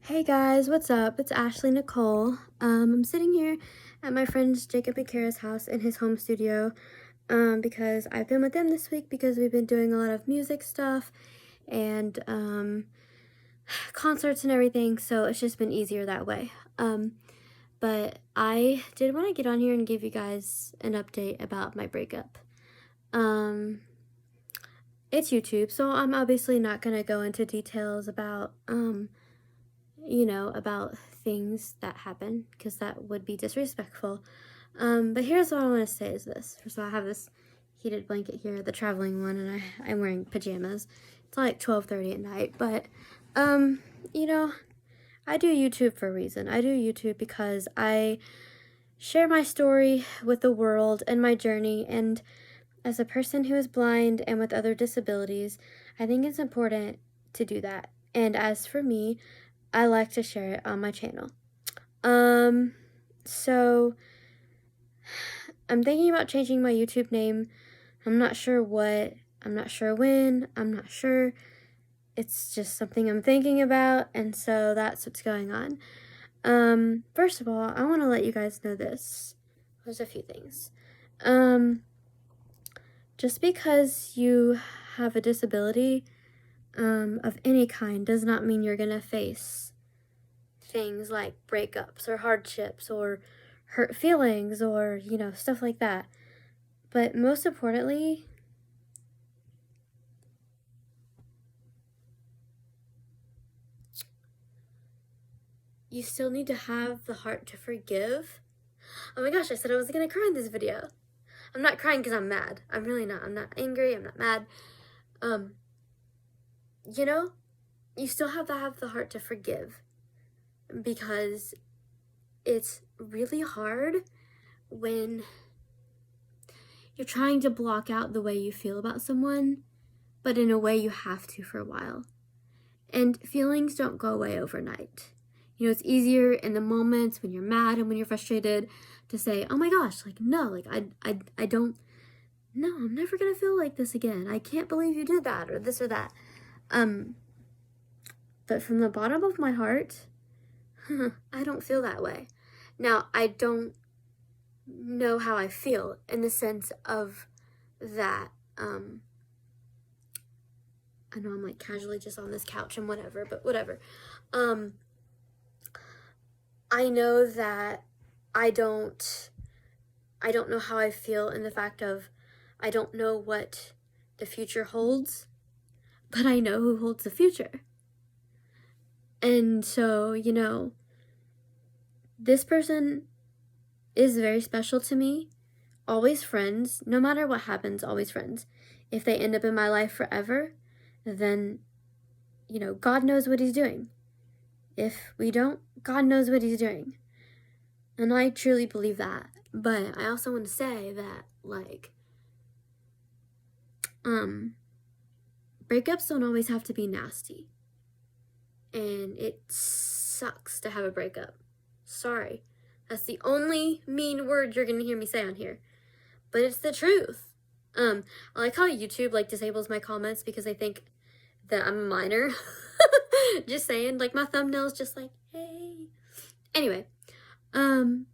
Hey guys, what's up? It's Ashley Nicole. I'm sitting here at my friend Jacob Akira's house in his home studio because I've been with them this week because we've been doing a lot of music stuff and concerts and everything, so it's just been easier that way. But I did want to get on here and give you guys an update about my breakup. Um, it's YouTube, so I'm obviously not going to go into details about about things that happen because that would be disrespectful. But here's what I want to say is this. First of all, I have this heated blanket here, the traveling one, and I'm wearing pajamas. It's like 12:30 at night, but um, you know, I do YouTube for a reason. I do YouTube because I share my story with the world and my journey, and as a person who is blind and with other disabilities, I think it's important to do that. And as for me, I like to share it on my channel. So I'm thinking about changing my YouTube name. I'm not sure what, I'm not sure when, I'm not sure. It's just something I'm thinking about, and so that's what's going on. First of all, I want to let you guys know this. There's a few things. Just because you have a disability, of any kind does not mean you're gonna face things like breakups or hardships or hurt feelings or, stuff like that. But most importantly, you still need to have the heart to forgive. Oh my gosh, I said I was gonna cry in this video. I'm not crying because I'm mad. I'm really not. I'm not angry. I'm not mad. Um, you know, you still have to have the heart to forgive because it's really hard when you're trying to block out the way you feel about someone, but in a way you have to for a while. And feelings don't go away overnight. It's easier in the moments when you're mad and when you're frustrated to say, oh my gosh, like, no, like, I don't, no, I'm never gonna feel like this again. I can't believe you did that or this or that. But from the bottom of my heart, I don't feel that way. Now, I don't know how I feel in the sense of that, I know I'm like casually just on this couch and whatever, but whatever. I know that I don't know how I feel in the fact of I don't know what the future holds, but I know who holds the future. And so, this person is very special to me. Always friends, no matter what happens, always friends. If they end up in my life forever, then, God knows what he's doing. If we don't, God knows what he's doing. And I truly believe that. But I also want to say that, like, breakups don't always have to be nasty. And it sucks to have a breakup. Sorry. That's the only mean word you're going to hear me say on here. But it's the truth. I like how YouTube, like, disables my comments because they think that I'm a minor. Just saying, like, my thumbnail's just like, hey. Anyway, and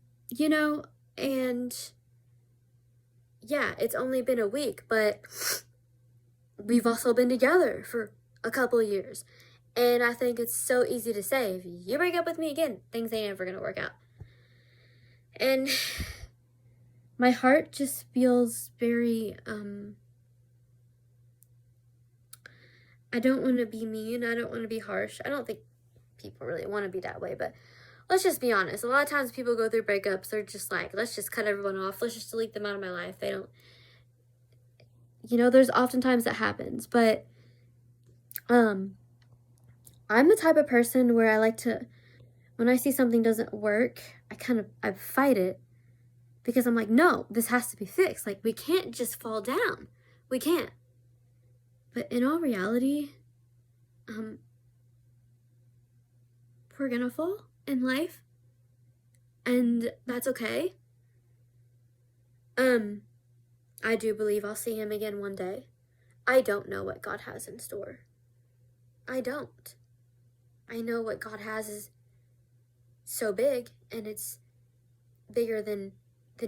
yeah, it's only been a week, but we've also been together for a couple of years. And I think it's so easy to say, if you break up with me again, things ain't ever gonna work out. And my heart just feels very, I don't want to be mean. I don't want to be harsh. I don't think people really want to be that way, but let's just be honest. A lot of times people go through breakups, they're just like, let's just cut everyone off. Let's just delete them out of my life. They don't, there's oftentimes that happens, but, I'm the type of person where I like to, when I see something doesn't work, I fight it because I'm like, no, this has to be fixed. Like, we can't just fall down. We can't. But in all reality, we're gonna fall in life, and that's okay. I do believe I'll see him again one day. I don't know what God has in store. I don't. I know what God has is so big, and it's bigger than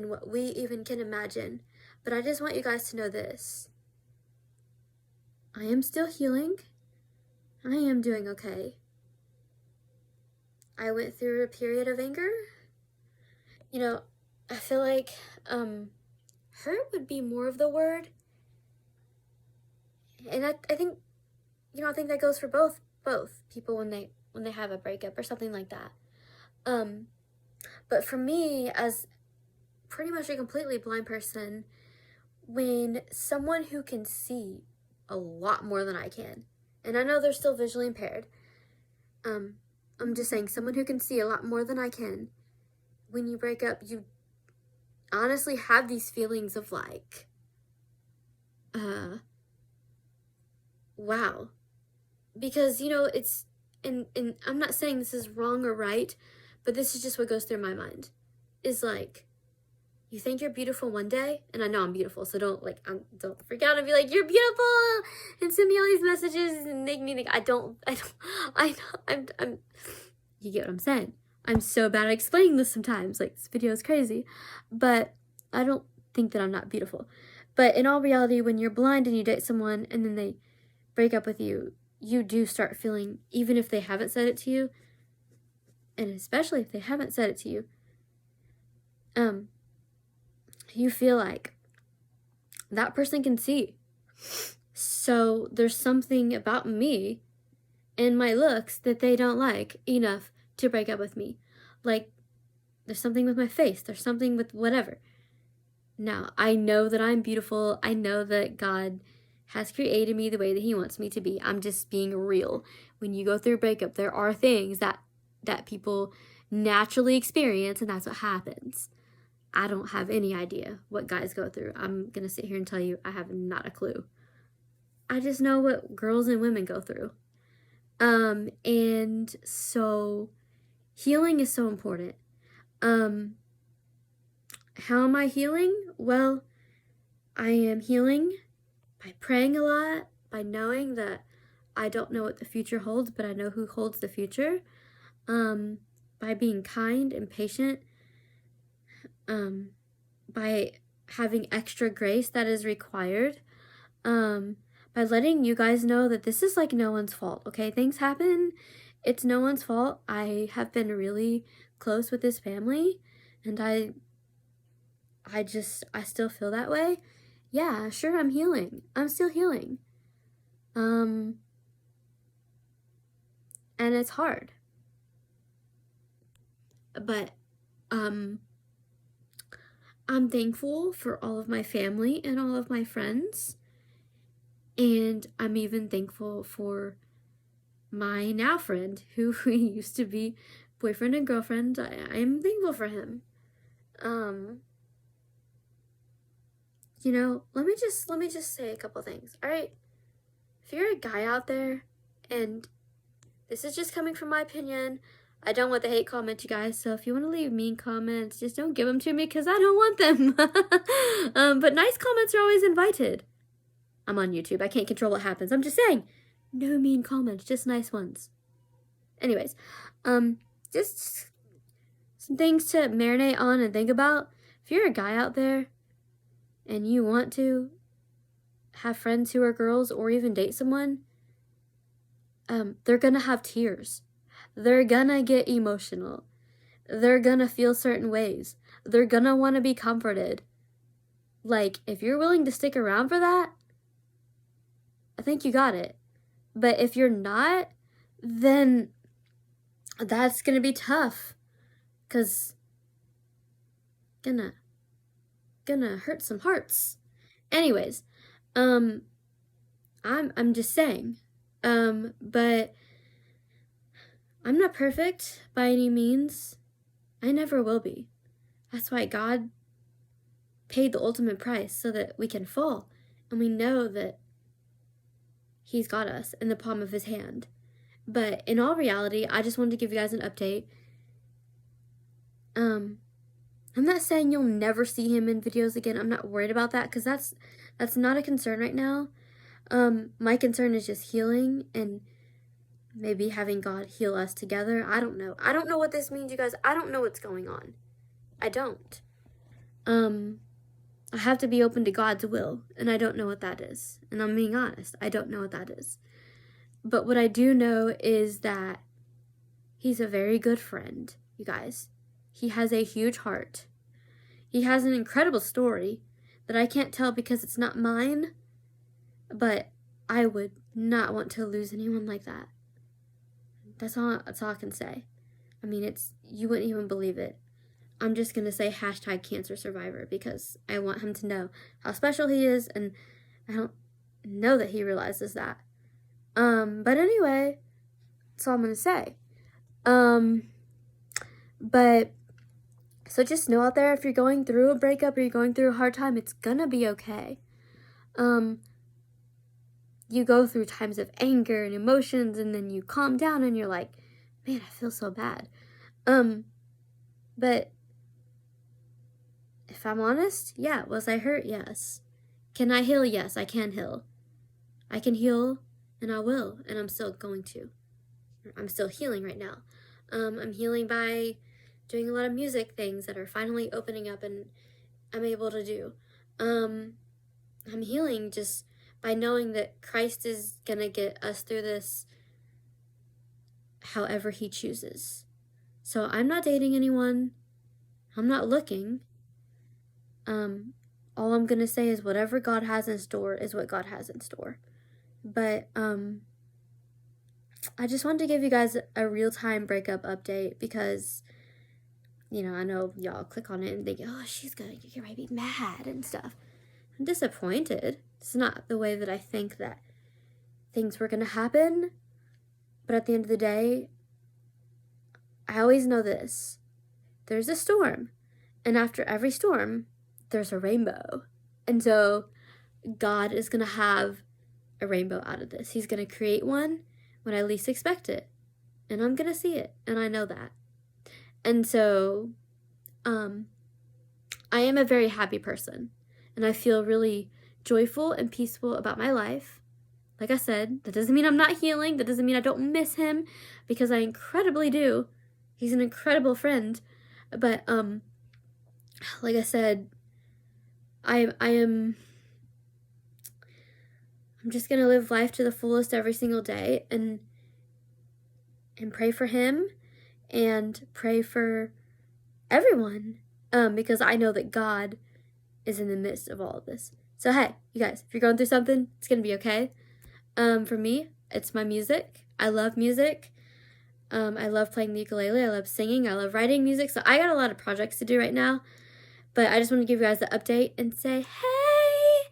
what we even can imagine. But I just want you guys to know this. I am still healing. I am doing okay. I went through a period of anger. You know, I feel like hurt would be more of the word. And I think, you know, I think that goes for both people when they have a breakup or something like that. But for me, as pretty much a completely blind person, when someone who can see a lot more than I can, and I know they're still visually impaired, I'm just saying, someone who can see a lot more than I can, when you break up, you honestly have these feelings of like, wow. Because, you know, it's, and I'm not saying this is wrong or right, but this is just what goes through my mind, is like, you think you're beautiful one day, and I know I'm beautiful, so don't freak out and be like, you're beautiful, and send me all these messages and make me think, I'm, you get what I'm saying. I'm so bad at explaining this sometimes, like, this video is crazy, but I don't think that I'm not beautiful. But in all reality, when you're blind and you date someone, and then they break up with you, you do start feeling, even if they haven't said it to you, and especially if they haven't said it to you, you feel like that person can see. So there's something about me and my looks that they don't like enough to break up with me. Like, there's something with my face, there's something with whatever. Now, I know that I'm beautiful. I know that God has created me the way that he wants me to be. I'm just being real. When you go through a breakup, there are things that people naturally experience, and that's what happens. I don't have any idea what guys go through. I'm going to sit here and tell you I have not a clue. I just know what girls and women go through. And so healing is so important. How am I healing? Well, I am healing by praying a lot, by knowing that I don't know what the future holds, but I know who holds the future. By being kind and patient, by having extra grace that is required, by letting you guys know that this is like no one's fault, okay? Things happen. It's no one's fault. I have been really close with this family, and I still feel that way. Yeah, sure, I'm healing. I'm still healing. And it's hard. But, I'm thankful for all of my family and all of my friends. And I'm even thankful for my now friend, who we used to be boyfriend and girlfriend. I'm thankful for him. You know, let me just say a couple things. All right, if you're a guy out there, and this is just coming from my opinion, I don't want the hate comment, you guys. So if you want to leave mean comments, just don't give them to me, because I don't want them. But nice comments are always invited. I'm on YouTube. I can't control what happens. I'm just saying, no mean comments, just nice ones. Anyways, just some things to marinate on and think about. If you're a guy out there and you want to have friends who are girls or even date someone, they're gonna have tears. They're gonna get emotional. They're gonna feel certain ways. They're gonna want to be comforted. Like, if you're willing to stick around for that, I think you got it. But if you're not, then that's gonna be tough, cause gonna hurt some hearts. Anyways, I'm just saying, but I'm not perfect by any means. I never will be. That's why God paid the ultimate price, so that we can fall, and we know that he's got us in the palm of his hand. But in all reality, I just wanted to give you guys an update. I'm not saying you'll never see him in videos again. I'm not worried about that, because that's not a concern right now. My concern is just healing and maybe having God heal us together. I don't know. I don't know what this means, you guys. I don't know what's going on. I don't. I have to be open to God's will, and I don't know what that is. And I'm being honest, I don't know what that is. But what I do know is that he's a very good friend, you guys. He has a huge heart. He has an incredible story that I can't tell because it's not mine, but I would not want to lose anyone like that. That's all I can say. I mean, you wouldn't even believe it. I'm just going to say hashtag cancer survivor because I want him to know how special he is, and I don't know that he realizes that. But anyway, that's all I'm going to say. But so just know out there, if you're going through a breakup or you're going through a hard time, it's going to be okay. You go through times of anger and emotions, and then you calm down and you're like, man, I feel so bad. But if I'm honest, yeah, was I hurt? Yes. Can I heal? Yes, I can heal. I can heal, and I will, and I'm still going to. I'm still healing right now. I'm healing by doing a lot of music things that are finally opening up and I'm able to do. I'm healing just by knowing that Christ is going to get us through this however he chooses. So I'm not dating anyone. I'm not looking. All I'm going to say is whatever God has in store is what God has in store. But I just wanted to give you guys a real-time breakup update because, you know, I know y'all click on it and think, oh, you're might be mad and stuff. I'm disappointed. It's not the way that I think that things were going to happen. But at the end of the day, I always know this. There's a storm. And after every storm, there's a rainbow. And so God is going to have a rainbow out of this. He's going to create one when I least expect it. And I'm going to see it. And I know that. And so I am a very happy person. And I feel really joyful and peaceful about my life. Like I said, that doesn't mean I'm not healing. That doesn't mean I don't miss him, because I incredibly do. He's an incredible friend. But like I said, I'm just gonna live life to the fullest every single day and pray for him and pray for everyone, because I know that God is in the midst of all of this. So hey, you guys, if you're going through something, it's gonna be okay. For me, it's my music. I love music. I love playing the ukulele. I love singing. I love writing music. So I got a lot of projects to do right now. But I just want to give you guys the update and say, hey,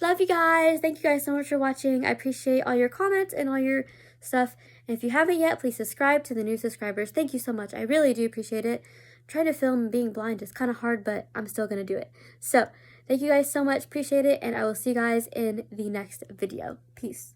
love you guys. Thank you guys so much for watching. I appreciate all your comments and all your stuff. And if you haven't yet, please subscribe to the new subscribers. Thank you so much. I really do appreciate it. Trying to film being blind is kind of hard, but I'm still going to do it. So thank you guys so much. Appreciate it. And I will see you guys in the next video. Peace.